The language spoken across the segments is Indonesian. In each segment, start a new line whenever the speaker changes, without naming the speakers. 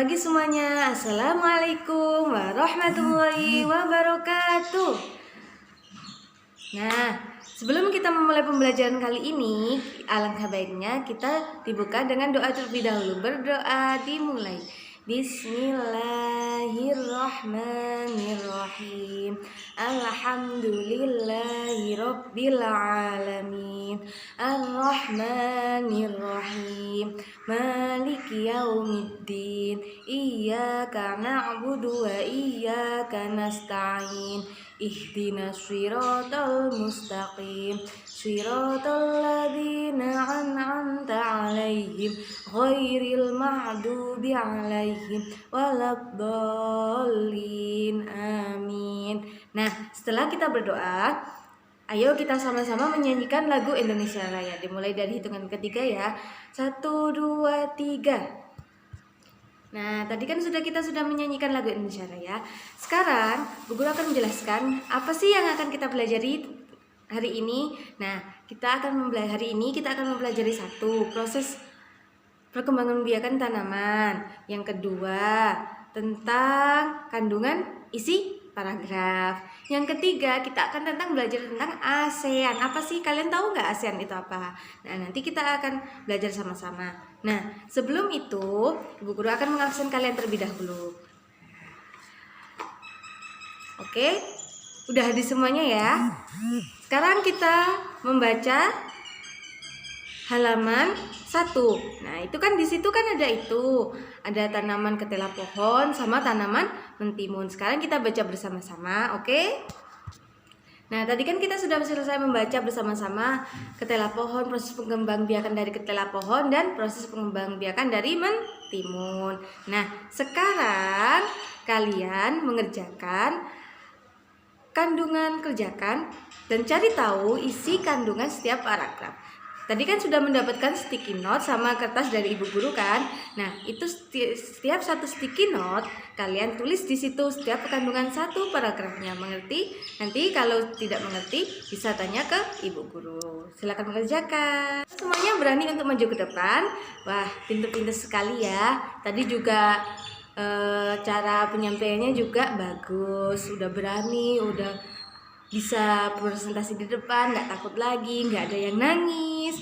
pagi semuanya. Assalamualaikum warahmatullahi wabarakatuh. Nah, sebelum kita memulai pembelajaran kali ini, alangkah baiknya kita dibuka dengan doa terlebih dahulu. Berdoa dimulai. Bismillahirrahmanirrahim. Alhamdulillahirabbil alamin. Arrahmanirrahim. Maliki yaumiddin. Iyyaka na'budu wa iyyaka nasta'in. Ihdinas shiratal mustaqim. Shiratal ladzina an'amta 'alaihim ghairil maghdubi 'alaihim waladdallin. Amin. Nah, setelah kita berdoa, ayo kita sama-sama menyanyikan lagu Indonesia Raya. Dimulai dari hitungan ketiga ya. 1, 2, 3. Nah, tadi kan kita sudah menyanyikan lagu Indonesia Raya. Sekarang, Bu Guru akan menjelaskan apa sih yang akan kita pelajari hari ini. Nah, hari ini kita akan mempelajari 1, proses perkembangan biakan tanaman. Yang kedua, tentang kandungan isi paragraf. Yang ketiga, kita akan belajar tentang ASEAN. Apa sih, kalian tahu nggak ASEAN itu apa? Nah, nanti kita akan belajar sama-sama. Nah, sebelum itu, Ibu Guru akan mengabsen kalian terlebih dahulu. Oke, udah di semuanya ya. Sekarang kita membaca halaman 1. Nah, itu kan di situ kan ada tanaman ketela pohon sama tanaman mentimun. Sekarang kita baca bersama-sama, oke? Nah, tadi kan kita sudah selesai membaca bersama-sama ketela pohon, proses pengembangbiakan dari ketela pohon dan proses pengembangbiakan dari mentimun. Nah, sekarang kalian mengerjakan kandungan kerjakan dan cari tahu isi kandungan setiap paragraf. Tadi kan sudah mendapatkan sticky note sama kertas dari Ibu Guru kan? Nah, itu setiap satu sticky note kalian tulis di situ setiap kandungan 1 paragrafnya. Mengerti? Nanti kalau tidak mengerti bisa tanya ke Ibu Guru. Silakan mengerjakan. Semuanya berani untuk maju ke depan. Wah, pintar-pintar sekali ya. Tadi juga cara penyampaiannya juga bagus. Udah berani, udah bisa presentasi di depan, nggak takut lagi, nggak ada yang nangis,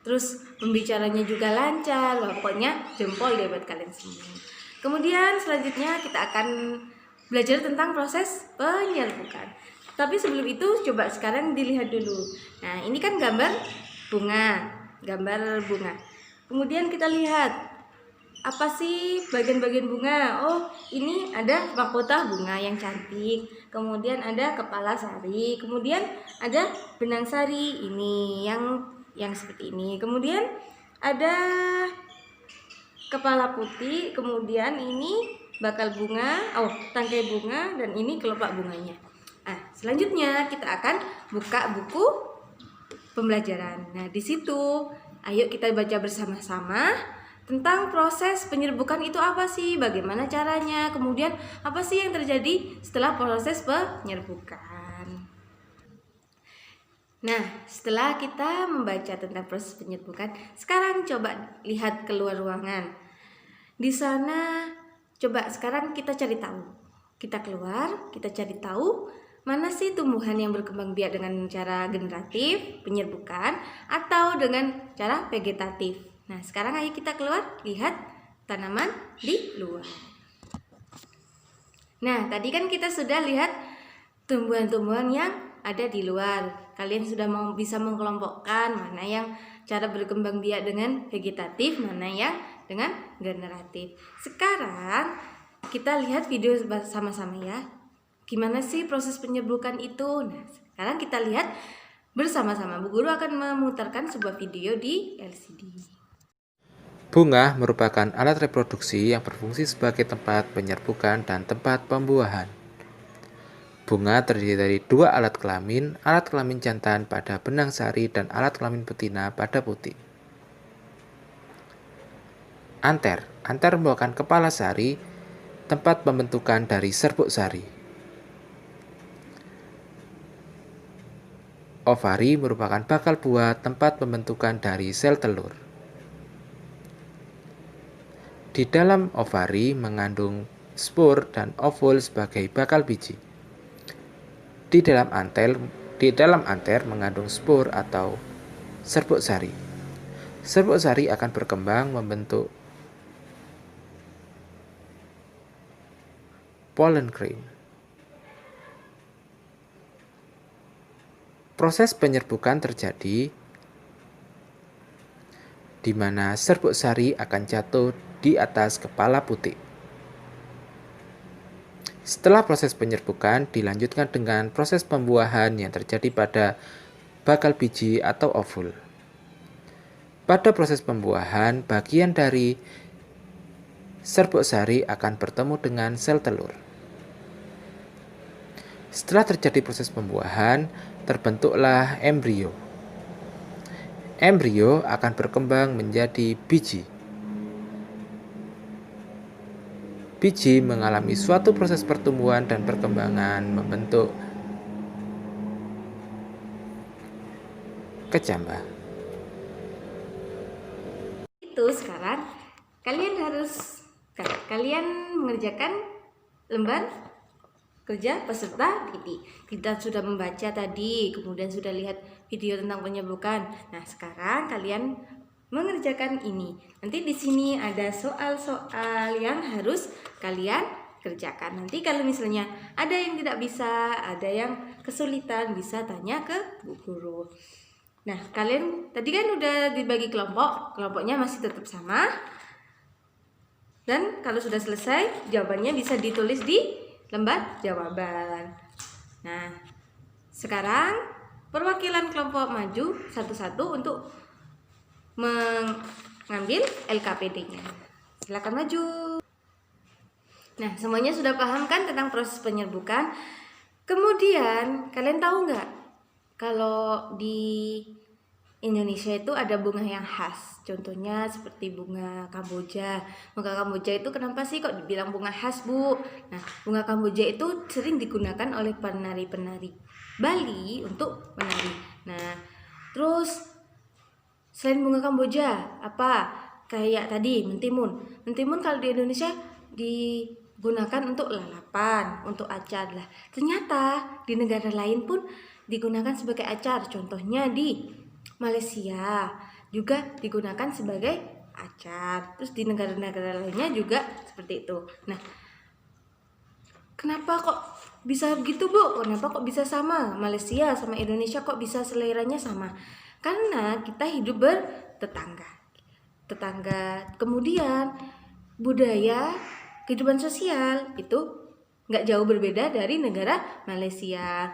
terus pembicaranya juga lancar. Wah, pokoknya jempol deh buat kalian semua. Kemudian selanjutnya kita akan belajar tentang proses penyerbukan. Tapi sebelum itu coba sekarang dilihat dulu. Nah, ini kan gambar bunga. Kemudian kita lihat apa sih bagian-bagian bunga? Oh, ini ada mahkota bunga yang cantik. Kemudian ada kepala sari. Kemudian ada benang sari. Ini yang seperti ini. Kemudian ada kepala putih. Kemudian ini bakal bunga. Oh, tangkai bunga. Dan ini kelopak bunganya. Nah, selanjutnya kita akan buka buku pembelajaran. Nah, di situ ayo kita baca bersama-sama tentang proses penyerbukan itu apa sih, bagaimana caranya, kemudian apa sih yang terjadi setelah proses penyerbukan. Nah, setelah kita membaca tentang proses penyerbukan, sekarang coba lihat keluar ruangan. Di sana coba sekarang kita cari tahu. Kita keluar, kita cari tahu mana sih tumbuhan yang berkembang biak dengan cara generatif, penyerbukan, atau dengan cara vegetatif. Nah, sekarang ayo kita keluar, lihat tanaman di luar. Nah, tadi kan kita sudah lihat tumbuhan-tumbuhan yang ada di luar. Kalian sudah bisa mengkelompokkan mana yang cara berkembang biak dengan vegetatif, mana yang dengan generatif. Sekarang kita lihat video bersama-sama ya. Gimana sih proses penyerbukan itu? Nah, sekarang kita lihat bersama-sama. Bu Guru akan memutarkan sebuah video di LCD.
Bunga merupakan alat reproduksi yang berfungsi sebagai tempat penyerbukan dan tempat pembuahan. Bunga terdiri dari 2 alat kelamin jantan pada benang sari dan alat kelamin betina pada puting. Anter merupakan kepala sari, tempat pembentukan dari serbuk sari. Ovari merupakan bakal buah, tempat pembentukan dari sel telur. Di dalam ovari mengandung spor dan ovul sebagai bakal biji. Di dalam anter mengandung spor atau serbuk sari. Serbuk sari akan berkembang membentuk pollen grain. Proses penyerbukan terjadi di mana serbuk sari akan jatuh di atas kepala putik. Setelah proses penyerbukan dilanjutkan dengan proses pembuahan yang terjadi pada bakal biji atau ovul. Pada proses pembuahan, bagian dari serbuk sari akan bertemu dengan sel telur. Setelah terjadi proses pembuahan, terbentuklah embrio. Embrio akan berkembang menjadi biji. Biji mengalami suatu proses pertumbuhan dan perkembangan membentuk kecambah.
Itu sekarang kalian mengerjakan lembar kerja peserta didik. Kita sudah membaca tadi, kemudian sudah lihat video tentang penyerbukan. Nah, sekarang kalian mengerjakan ini. Nanti di sini ada soal-soal yang harus kalian kerjakan. Nanti kalau misalnya ada yang tidak bisa, ada yang kesulitan, bisa tanya ke Bu Guru. Nah, kalian tadi kan udah dibagi kelompok, kelompoknya masih tetap sama. Dan kalau sudah selesai, jawabannya bisa ditulis di lembar jawaban. Nah, sekarang perwakilan kelompok maju satu-satu untuk mengambil LKPD-nya. Silakan maju. Nah, semuanya sudah paham kan tentang proses penyerbukan? Kemudian, kalian tahu nggak kalau di Indonesia itu ada bunga yang khas. Contohnya seperti bunga Kamboja. Bunga Kamboja itu kenapa sih kok dibilang bunga khas, Bu? Nah, bunga Kamboja itu sering digunakan oleh penari-penari Bali untuk menari. Nah, terus selain bunga Kamboja, apa? Kayak tadi mentimun. Mentimun kalau di Indonesia digunakan untuk lalapan, untuk acar lah. Ternyata di negara lain pun digunakan sebagai acar. Contohnya di Malaysia juga digunakan sebagai acar. Terus di negara-negara lainnya juga seperti itu. Nah, kenapa kok bisa begitu, Bu? Kenapa kok bisa sama? Malaysia sama Indonesia kok bisa seleranya sama? Karena kita hidup bertetangga. Kemudian budaya, kehidupan sosial itu nggak jauh berbeda dari negara Malaysia.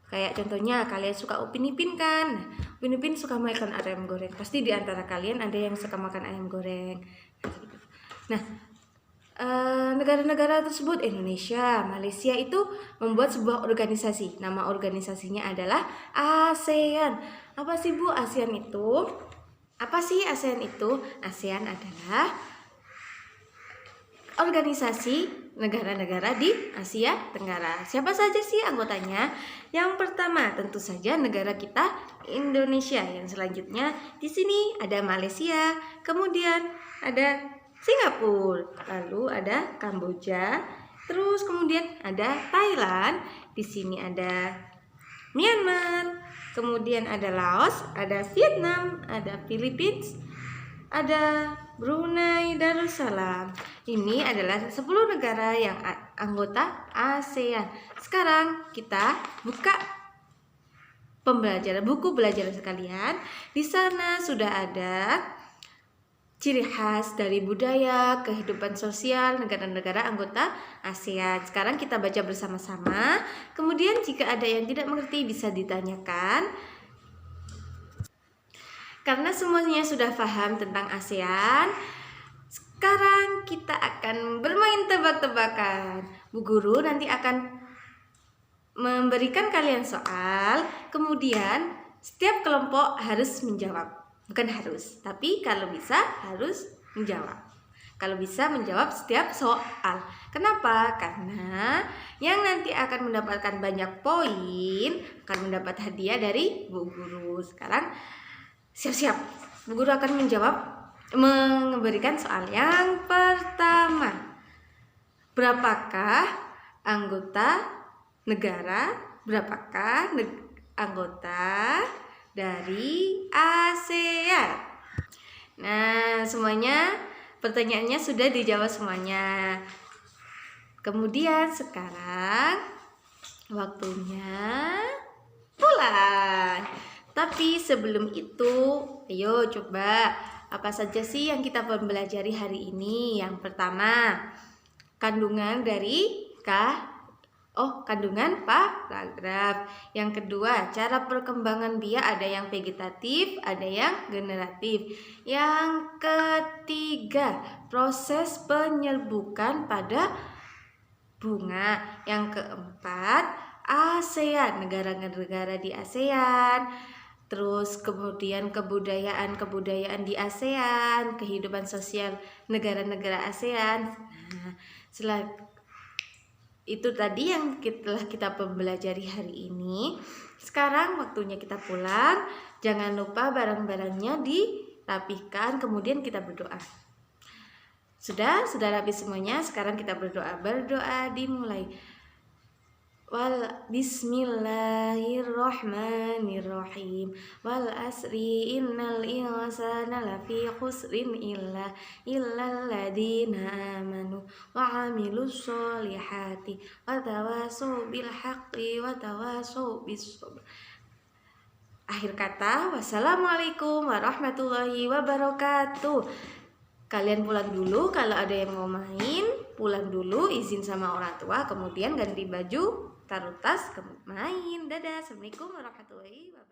Kayak contohnya kalian suka Upin Ipin kan? Nah, Upin Ipin suka makan ayam goreng. Pasti di antara kalian ada yang suka makan ayam goreng. Nah, negara-negara tersebut Indonesia, Malaysia itu membuat sebuah organisasi. Nama organisasinya adalah ASEAN. Apa sih, Bu, ASEAN itu? Apa sih ASEAN itu? ASEAN adalah organisasi negara-negara di Asia Tenggara. Siapa saja sih anggotanya? Yang pertama tentu saja negara kita Indonesia. Yang selanjutnya di sini ada Malaysia, kemudian ada Singapura, lalu ada Kamboja, terus kemudian ada Thailand, di sini ada Myanmar, kemudian ada Laos, ada Vietnam, ada Filipina, ada Brunei Darussalam. Ini adalah 10 negara yang anggota ASEAN. Sekarang kita buka buku belajar sekalian. Di sana sudah ada ciri khas dari budaya, kehidupan sosial negara-negara anggota ASEAN. Sekarang kita baca bersama-sama. Kemudian jika ada yang tidak mengerti bisa ditanyakan. Karena semuanya sudah paham tentang ASEAN, sekarang kita akan bermain tebak-tebakan. Bu Guru nanti akan memberikan kalian soal, kemudian setiap kelompok harus menjawab. Bukan harus, tapi kalau bisa harus menjawab. Kalau bisa menjawab setiap soal. Kenapa? Karena yang nanti akan mendapatkan banyak poin akan mendapat hadiah dari Bu Guru. Sekarang siap-siap, Bu Guru akan menjawab memberikan soal yang pertama. Berapakah anggota negara? Berapakah anggota dari ASEAN? Nah, semuanya pertanyaannya sudah dijawab semuanya. Kemudian sekarang waktunya pulang. Tapi sebelum itu, ayo coba apa saja sih yang kita pelajari hari ini? Yang pertama, kandungan dari kandungan paragraf. Yang kedua, cara perkembangan biak, ada yang vegetatif, ada yang generatif. Yang ketiga, proses penyerbukan pada bunga. Yang keempat, ASEAN, negara-negara di ASEAN. Terus kemudian kebudayaan di ASEAN, kehidupan sosial negara-negara ASEAN. Nah, setelah itu tadi yang telah kita pelajari hari ini. Sekarang waktunya kita pulang. Jangan lupa barang-barangnya dirapihkan, kemudian kita berdoa. Sudah rapi semuanya. Sekarang kita berdoa. Berdoa dimulai. Bismillahirrahmanirrahim. Wal asri innal insana lafi khusrin illa alladziina amanu wa 'amilus sholihati wa tawashaw bil haqqi wa tawashaw bis sabr. Akhir kata, wassalamualaikum warahmatullahi wabarakatuh. Kalian pulang dulu, kalau ada yang mau main, pulang dulu, izin sama orang tua, kemudian ganti baju, taruh tas, main. Dadah, assalamualaikum warahmatullahi wabarakatuh.